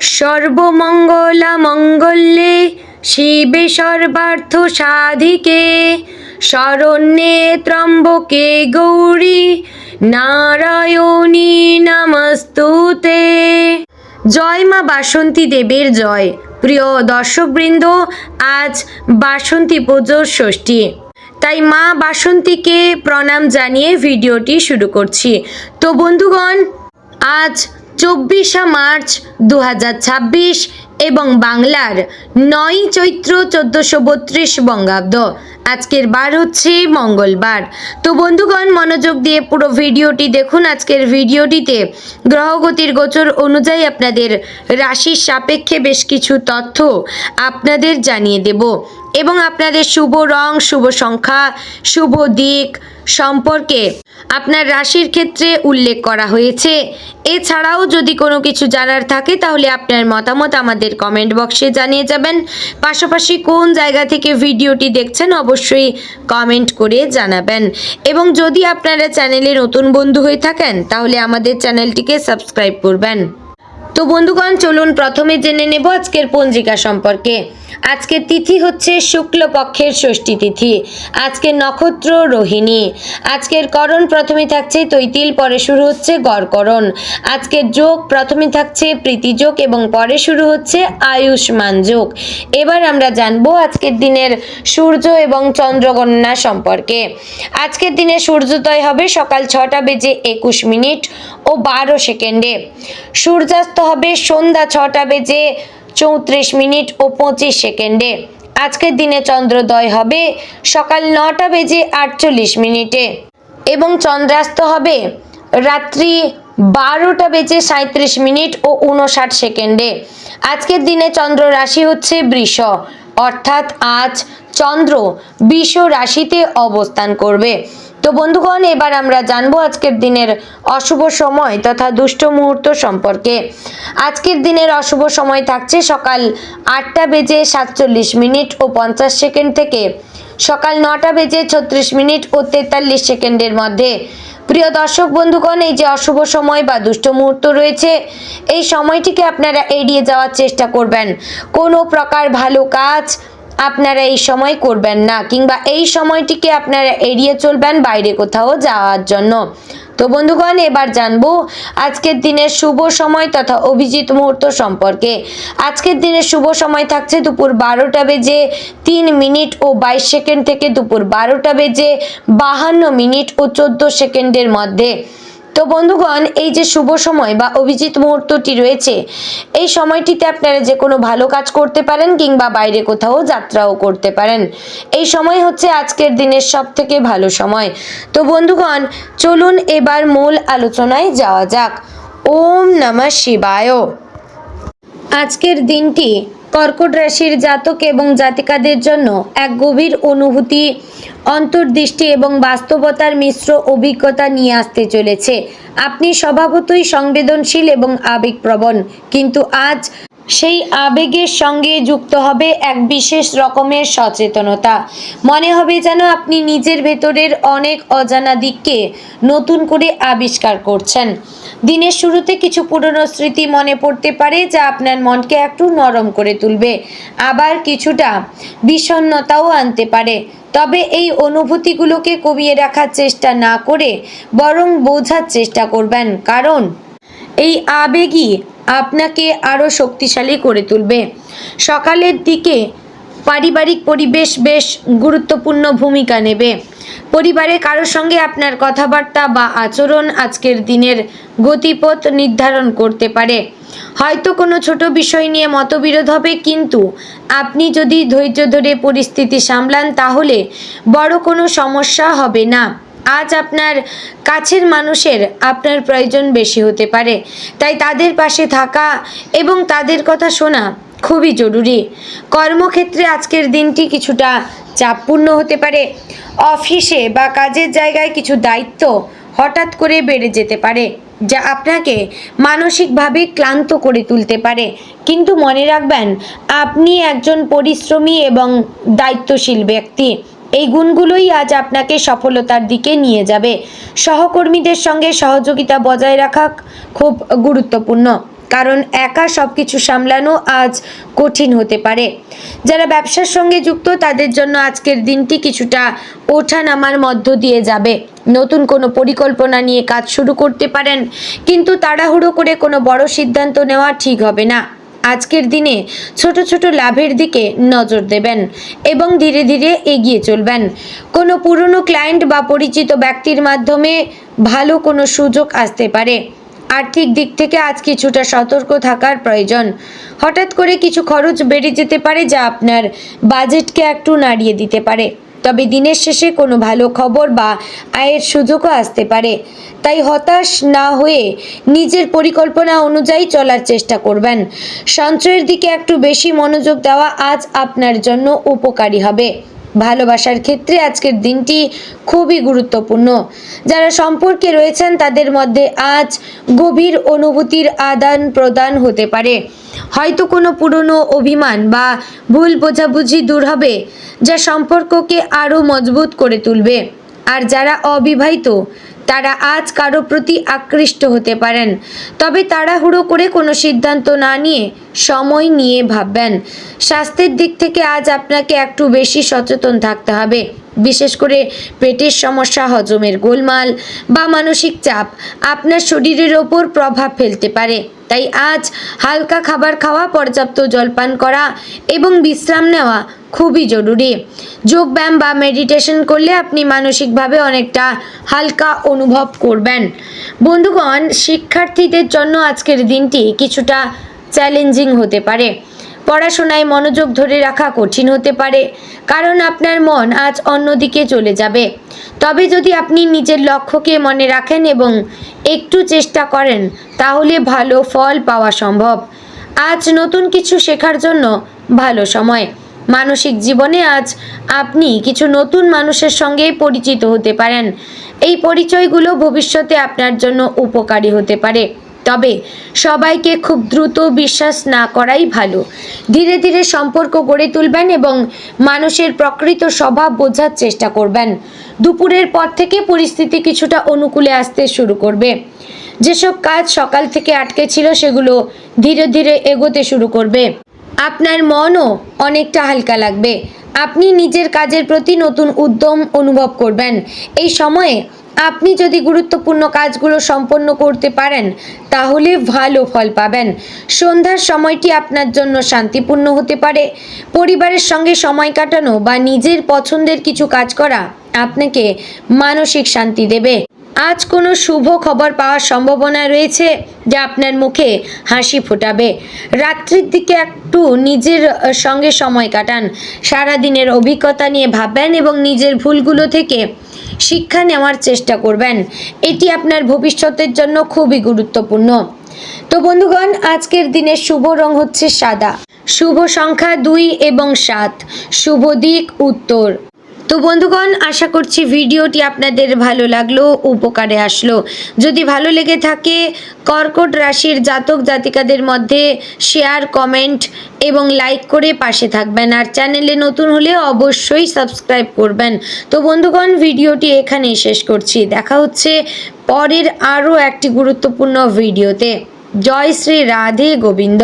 সর্বমঙ্গলামঙ্গল্যে শিবে সর্বার্থ সাধিকে শরণ্যে ত্র্যম্বকে গৌরী নারায়ণী নমস্তুতে। জয় মা বাসন্তী দেবীর জয়। প্রিয় দর্শকবৃন্দ, আজ বাসন্তী পুজোর ষষ্ঠী, তাই মা বাসন্তীকে প্রণাম জানিয়ে ভিডিওটি শুরু করছি। তো বন্ধুগণ, আজ 24শে মার্চ 2026 এবং বাংলার 9 চৈত্র 1432 বঙ্গাব্দ। আজকের বার হচ্ছে মঙ্গলবার। তো বন্ধুগণ, মনোযোগ দিয়ে পুরো ভিডিওটি দেখুন। আজকের ভিডিওটিতে গ্রহগতির গোচর অনুযায়ী আপনাদের রাশির সাপেক্ষে বেশ কিছু তথ্য আপনাদের জানিয়ে দেব এবং আপনাদের শুভ রং, শুভ সংখ্যা, শুভ দিক সম্পর্কে আপনার রাশির ক্ষেত্রে উল্লেখ করা হয়েছে। এছাড়াও যদি কোনো কিছু জানার থাকে তাহলে আপনার মতামত আমাদের কমেন্ট বক্সে জানিয়ে যাবেন। পাশাপাশি কোন জায়গা থেকে ভিডিওটি দেখছেন অবশ্যই কমেন্ট করে জানাবেন। এবং যদি আপনারা চ্যানেলে নতুন বন্ধু হয়ে থাকেন তাহলে আমাদের চ্যানেলটিকে সাবস্ক্রাইব করবেন। তো বন্ধুগণ, চলুন প্রথমে জেনে নেব আজকের পঞ্জিকা সম্পর্কে। আজকের তিথি হচ্ছে শুক্লপক্ষের ষষ্ঠী তিথি। আজকের নক্ষত্র রোহিণী। আজকের করণ প্রথমে থাকছে তৈতিল, পরে শুরু হচ্ছে গড়করণ। আজকের যোগ প্রথমে থাকছে প্রীতিযোগ এবং পরে শুরু হচ্ছে আয়ুষ্মান যোগ। এবার আমরা জানবো আজকের দিনের সূর্য এবং চন্দ্র গণনা সম্পর্কে। আজকের দিনে সূর্যোদয় হবে সকাল 6টা বেজে 21 মিনিট ও 12 সেকেন্ডে। সূর্যাস্ত হবে সন্ধ্যা 6টা বেজে 34 মিনিট ও 25 সেকেন্ডে। আজকের দিনে চন্দ্রোদয় হবে সকাল 9টা বেজে 48 মিনিটে এবং চন্দ্রাস্ত হবে রাত্রি 12টা বেজে 37 মিনিট ও 59 সেকেন্ডে। আজকের দিনে চন্দ্র রাশি হচ্ছে বৃষ, অর্থাৎ আজ চন্দ্র বৃষ রাশিতে অবস্থান করবে। তো বন্ধুগণ, এবার আমরা জানবো আজকের দিনের অশুভ সময় তথা দুষ্ট মুহূর্ত সম্পর্কে। আজকের দিনের অশুভ সময় থাকছে সকাল 8টা বেজে 47 মিনিট ও 50 সেকেন্ড থেকে সকাল 9টা বেজে 36 মিনিট ও 43 সেকেন্ডের মধ্যে। প্রিয় দর্শক বন্ধুগণ, এই যে অশুভ সময় বা দুষ্ট মুহূর্ত রয়েছে, এই সময়টিকে আপনারা এড়িয়ে যাওয়ার চেষ্টা করবেন। কোনো প্রকার ভালো কাজ আপনারা এই সময় করবেন না, কিংবা এই সময়টিকে আপনারা এড়িয়ে চলবেন বাইরে কোথাও যাওয়ার জন্য। তো বন্ধুগণ, এবার জানবো আজকের দিনের শুভ সময় তথা অভিজিৎ মুহূর্ত সম্পর্কে। আজকের দিনের শুভ সময় থাকছে দুপুর 12টা বেজে 3 মিনিট ও 22 সেকেন্ড থেকে দুপুর 12টা বেজে 52 মিনিট ও 14 সেকেন্ডের মধ্যে। তো বন্ধুগণ, এই যে শুভ সময় বা অভিজিৎ মুহূর্তটি রয়েছে, এই সময়টিতে আপনারা যে কোনো ভালো কাজ করতে পারেন কিংবা বাইরে কোথাও যাত্রাও করতে পারেন। এই সময় হচ্ছে আজকের দিনের সব থেকে ভালো সময়। তো বন্ধুগণ, চলুন এবার মূল আলোচনায় যাওয়া যাক। ওম নমঃ শিবায়। আজকের দিনটি কর্কট রাশির জাতক এবং জাতিকাদের জন্য এক গভীর অনুভূতি, অন্তর্দৃষ্টি এবং বাস্তবতার মিশ্র অভিজ্ঞতা নিয়ে আসতে চলেছে। আপনি স্বভাবতই সংবেদনশীল এবং আবেগপ্রবণ, কিন্তু আজ সেই আবেগের সঙ্গে যুক্ত হবে এক বিশেষ রকমের সচেতনতা। মনে হবে যেন আপনি নিজের ভেতরের অনেক অজানা দিককে নতুন করে আবিষ্কার করছেন। দিনের শুরুতে কিছু পুরনো স্মৃতি মনে পড়তে পারে যা আপনার মনকে একটু নরম করে তুলবে, আবার কিছুটা বিষণ্ণতাও আনতে পারে। তবে এই অনুভূতিগুলোকে কমিয়ে রাখার চেষ্টা না করে বরং বোঝার চেষ্টা করবেন, কারণ এই আবেগই আপনাকে আরও শক্তিশালী করে তুলবে। সকালের দিকে পারিবারিক পরিবেশ বেশ গুরুত্বপূর্ণ ভূমিকা নেবে। পরিবারের কারোর সঙ্গে আপনার কথাবার্তা বা আচরণ আজকের দিনের গতিপথ নির্ধারণ করতে পারে। হয়তো কোনো ছোট বিষয় নিয়ে মতবিরোধ হবে, কিন্তু আপনি যদি ধৈর্য ধরে পরিস্থিতি সামলান তাহলে বড় কোনো সমস্যা হবে না। আজ আপনার কাছের মানুষের আপনার প্রয়োজন বেশি হতে পারে, তাই তাদের পাশে থাকা এবং তাদের কথা শোনা খুবই জরুরি। কর্মক্ষেত্রে আজকের দিনটি কিছুটা চাপপূর্ণ হতে পারে। অফিসে বা কাজের জায়গায় কিছু দায়িত্ব হঠাৎ করে বেড়ে যেতে পারে, যা আপনাকে মানসিকভাবে ক্লান্ত করে তুলতে পারে। কিন্তু মনে রাখবেন, আপনি একজন পরিশ্রমী এবং দায়িত্বশীল ব্যক্তি। এই গুণগুলোই আজ আপনাকে সফলতার দিকে নিয়ে যাবে। সহকর্মীদের সঙ্গে সহযোগিতা বজায় রাখা খুব গুরুত্বপূর্ণ। কারণ একা সব কিছু সামলানো আজ কঠিন হতে পারে। যারা ব্যবসার সঙ্গে যুক্ত তাদের জন্য আজকের দিনটি কিছুটা ওঠানামার মধ্য দিয়ে যাবে। নতুন কোনো পরিকল্পনা নিয়ে কাজ শুরু করতে পারেন, কিন্তু তাড়াহুড়ো করে কোনো বড় সিদ্ধান্ত নেওয়া ঠিক হবে না। আজকের দিনে ছোট ছোট লাভের দিকে নজর দেবেন এবং ধীরে ধীরে এগিয়ে চলবেন। কোনো পুরনো ক্লায়েন্ট বা পরিচিত ব্যক্তির মাধ্যমে ভালো কোনো সুযোগ আসতে পারে। আর্থিক দিক থেকে আজ কিছুটা সতর্ক থাকার প্রয়োজন। হঠাৎ করে কিছু খরচ বেড়ে যেতে পারে যা আপনার বাজেটকে একটু নাড়িয়ে দিতে পারে। তবে দিনের শেষে কোনো ভালো খবর বা আয়ের সুযোগও আসতে পারে। তাই হতাশ না হয়ে নিজের পরিকল্পনা অনুযায়ী চলার চেষ্টা করবেন। সঞ্চয়ের দিকে একটু বেশি মনোযোগ দেওয়া আজ আপনার জন্য উপকারী হবে। ভালোবাসার ক্ষেত্রে আজকের দিনটি খুবই গুরুত্বপূর্ণ। যারা সম্পর্কে রয়েছেন তাদের মধ্যে আজ গভীর অনুভূতির আদান প্রদান হতে পারে। হয়তো কোনো পুরনো অভিমান বা ভুল বোঝাবুঝি দূর হবে, যা সম্পর্ককে আরও মজবুত করে তুলবে। আর যারা অবিবাহিত তারা আজ কারো প্রতি আকৃষ্ট হতে পারেন, তবে তাড়াহুড়ো করে কোনো সিদ্ধান্ত না নিয়ে সময় নিয়ে ভাববেন। স্বাস্থ্যের দিক থেকে আজ আপনাকে একটু বেশি সচেতন থাকতে হবে। বিশেষ করে পেটের সমস্যা, হজমের গোলমাল বা মানসিক চাপ আপনার শরীরের ওপর প্রভাব ফেলতে পারে। তাই আজ হালকা খাবার খাওয়া, পর্যাপ্ত জলপান করা এবং বিশ্রাম নেওয়া খুবই জরুরি। যোগব্যায়াম বা মেডিটেশন করলে আপনি মানসিকভাবে অনেকটা হালকা অনুভব করবেন। বন্ধুগণ, শিক্ষার্থীদের জন্য আজকের দিনটি কিছুটা চ্যালেঞ্জিং হতে পারে। পড়াশোনায় মনোযোগ ধরে রাখা কঠিন হতে পারে, কারণ আপনার মন আজ অন্যদিকে চলে যাবে। তবে যদি আপনি নিজের লক্ষ্যকে মনে রাখেন এবং একটু চেষ্টা করেন, তাহলে ভালো ফল পাওয়া সম্ভব। আজ নতুন কিছু শেখার জন্য ভালো সময়। মানসিক জীবনে আজ আপনি কিছু নতুন মানুষের সঙ্গে পরিচিত হতে পারেন। এই পরিচয়গুলো ভবিষ্যতে আপনার জন্য উপকারী হতে পারে। তবে সবাইকে খুব দ্রুত বিশ্বাস না করাই ভালো। ধীরে ধীরে সম্পর্ক গড়ে তুলবেন এবং মানুষের প্রকৃত স্বভাব বোঝার চেষ্টা করবেন। দুপুরের পর থেকে পরিস্থিতি কিছুটা অনুকূলে আসতে শুরু করবে। যেসব কাজ সকাল থেকে আটকে ছিল সেগুলো ধীরে ধীরে এগোতে শুরু করবে। আপনার মনও অনেকটা হালকা লাগবে। আপনি নিজের কাজের প্রতি নতুন উদ্যম অনুভব করবেন। এই সময়ে আপনি যদি গুরুত্বপূর্ণ কাজগুলো সম্পন্ন করতে পারেন, তাহলে ভালো ফল পাবেন। সন্ধ্যার সময়টি আপনার জন্য শান্তিপূর্ণ হতে পারে। পরিবারের সঙ্গে সময় কাটানো বা নিজের পছন্দের কিছু কাজ করা আপনাকে মানসিক শান্তি দেবে। আজ কোনো শুভ খবর পাওয়ার সম্ভাবনা রয়েছে যা আপনার মুখে হাসি ফোটাবে। রাত্রির দিকে একটু নিজের সঙ্গে সময় কাটান। সারাদিনের অভিজ্ঞতা নিয়ে ভাববেন এবং নিজের ভুলগুলো থেকে শিক্ষা নেওয়ার চেষ্টা করবেন। এটি আপনার ভবিষ্যতের জন্য খুবই গুরুত্বপূর্ণ। তো বন্ধুগণ, আজকের দিনের শুভ রং হচ্ছে সাদা। শুভ সংখ্যা 2 এবং 7। শুভ দিক উত্তর। তো বন্ধুগণ, আশা করছি ভিডিওটি আপনাদের ভালো লাগলো, উপকারে আসলো। যদি ভালো লেগে থাকে, কর্কট রাশির জাতক জাতিকাদের মধ্যে শেয়ার, কমেন্ট এবং লাইক করে পাশে থাকবেন। আর চ্যানেলে নতুন হলে অবশ্যই সাবস্ক্রাইব করবেন। তো বন্ধুগণ, ভিডিওটি এখানেই শেষ করছি। দেখা হচ্ছে পরের আরও একটি গুরুত্বপূর্ণ ভিডিওতে। জয় শ্রী রাধে গোবিন্দ।